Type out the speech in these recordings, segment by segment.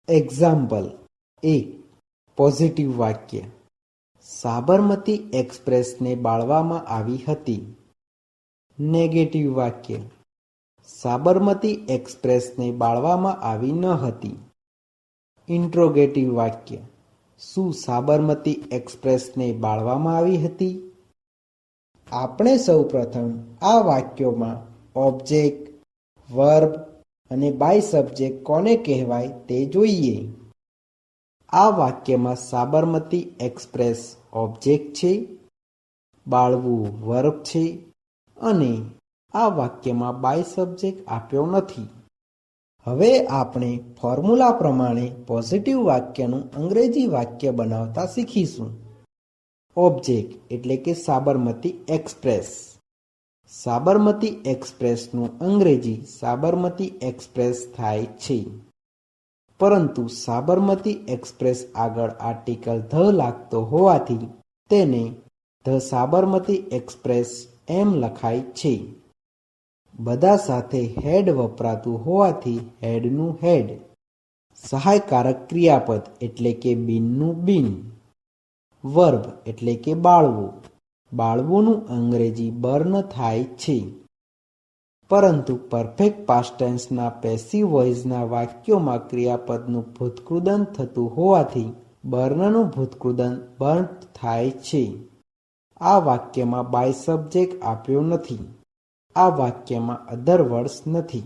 Example 1. Positive વાક્ય. સાબરમતી એક્સપ્રેસને બાળવામાં આવી હતી. નેગેટિવ વાક્ય. સાબરમતી એક્સપ્રેસને બાળવામાં આવી ન હતી. ઇન્ટ્રોગેટિવ વાક્ય. શું સાબરમતી એક્સપ્રેસને બાળવામાં આવી હતી? આપણે સૌ પ્રથમ આ વાક્યોમાં ઓબ્જેક્ટ, વર્બ અને બાય સબ્જેક્ટ કોને કહેવાય તે જોઈએ. આ વાક્યમાં સાબરમતી એક્સપ્રેસ ઓબ્જેક્ટ છે, બાળવું વર્બ છે અને આ વાક્યમાં બાય સબ્જેક્ટ આપ્યો નથી. હવે આપણે ફોર્મ્યુલા પ્રમાણે પોઝિટિવ વાક્યનું અંગ્રેજી વાક્ય બનાવતા શીખીશું. ઓબ્જેક્ટ એટલે કે સાબરમતી એક્સપ્રેસ. સાબરમતી એક્સપ્રેસનું અંગ્રેજી સાબરમતી એક્સપ્રેસ થાય છે. પરંતુ સાબરમતી એક્સપ્રેસ આગળ આર્ટિકલ ધ લાગતો હોવાથી તેને ધ સાબરમતી એક્સપ્રેસ એમ લખાય છે. બધા સાથે હેડ વપરાતું હોવાથી હેડનું હેડ. સહાયકારક ક્રિયાપદ એટલે કે બીનનું બીન. વર્બ એટલે કે બાળવું. બાળવુંનું અંગ્રેજી બર્ન થાય છે. પરંતુ પરફેક્ટ પાસ્ટ ટેન્સના પેસિવ વોઇસના વાક્યોમાં ક્રિયાપદનું ભૂતકૃદન થતું હોવાથી બર્નનું ભૂતકૃદન બર્ન્ટ થાય છે. આ વાક્યમાં બાય સબ્જેક્ટ આપ્યો નથી. આ વાક્યમાં અધર વર્ડ્સ નથી.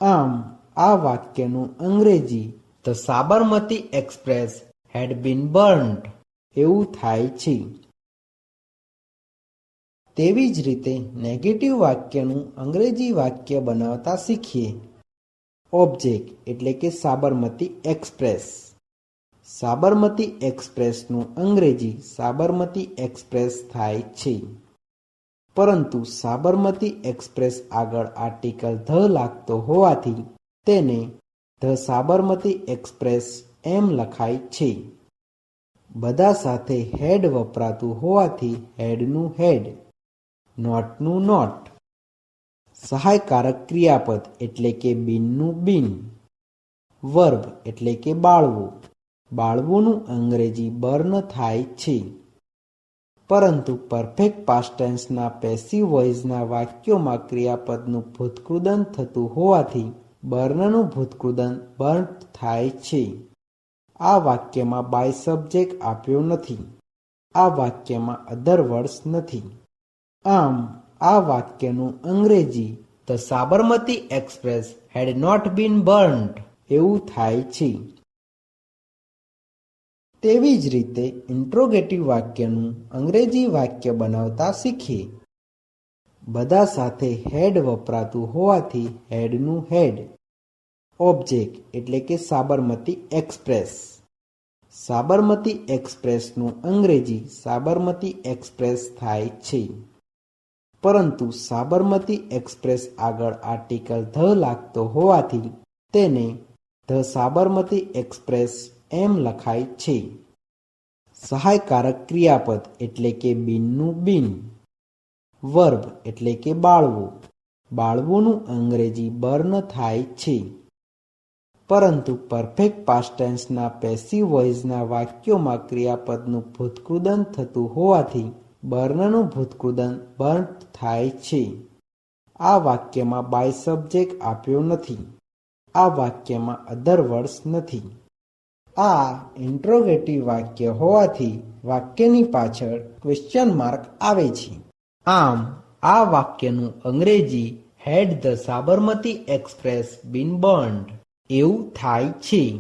આમ આ વાક્યનું અંગ્રેજી the Sabarmati express head bin burned એવું થાય છે. તેવી જ રીતે નેગેટિવ વાક્યનું અંગ્રેજી વાક્ય બનાવતા શીખીએ. ઓબ્જેક્ટ એટલે કે સાબરમતી એક્સપ્રેસ. સાબરમતી એક્સપ્રેસનું અંગ્રેજી સાબરમતી એક્સપ્રેસ થાય છે. પરંતુ સાબરમતી એક્સપ્રેસ આગળ આર્ટિકલ ધ લાગતો હોવાથી તેને ધ સાબરમતી એક્સપ્રેસ એમ લખાય છે. બધા સાથે હેડ વપરાતું હોવાથી હેડનું હેડ. નોટનું નોટ. સહાયકારક ક્રિયાપદ એટલે કે બીનનું બીન. વર્બ એટલે કે બાળવું. બાળવુંનું અંગ્રેજી બર્ન થાય છે. પરંતુ પરફેક્ટ પાસ્ટ ટેન્સના પેસિવ વોઇસના વાક્યોમાં ક્રિયાપદનું ભૂતકૃદન થતું હોવાથી બર્નનું ભૂતકૃદન બર્ન્ટ થાય છે. આ વાક્યમાં બાય સબ્જેક્ટ આપ્યો નથી. આ વાક્યમાં અધર વર્ડ્સ નથી. આમ આ વાક્યનું અંગ્રેજી the Sabarmati express had not been burned એવું થાય છે. તેવી જ રીતે ઇન્ટ્રોગેટિવ વાક્યનું અંગ્રેજી વાક્ય બનાવતા શીખીએ. બધા સાથે હેડ વપરાતું હોવાથી હેડનું હેડ. ઓબ્જેક્ટ એટલે કે સાબરમતી એક્સપ્રેસ. સાબરમતી એક્સપ્રેસનું અંગ્રેજી સાબરમતી એક્સપ્રેસ થાય છે. પરંતુ સાબરમતી એક્સપ્રેસ આગળ આર્ટિકલ ધ લાગતો હોવાથી તેને ધ સાબરમતી એક્સપ્રેસ એમ લખાય છે. સહાયકારક ક્રિયાપદ એટલે કે બીનનું બીન. વર્બ એટલે કે બાળવું. બાળવુંનું અંગ્રેજી બર્ન થાય છે. પરંતુ પરફેક્ટ પાસ્ટ ટેન્સના પેસિવ વોઇસના વાક્યોમાં ક્રિયાપદનું ભૂતકૃદન થતું હોવાથી બર્નનું ભૂતકૃદન બર્ન્ટ થાય છે. આ વાક્યમાં બાય સબ્જેક્ટ આપ્યો નથી. આ વાક્યમાં અધર વર્ડ્સ નથી. આ ઇન્ટ્રોગેટિવ વાક્ય હોવાથી વાક્યની પાછળ ક્વેશ્ચન માર્ક આવે છે. આમ આ વાક્યનું અંગ્રેજી had the Sabarmati express bin burned એવું થાય છે.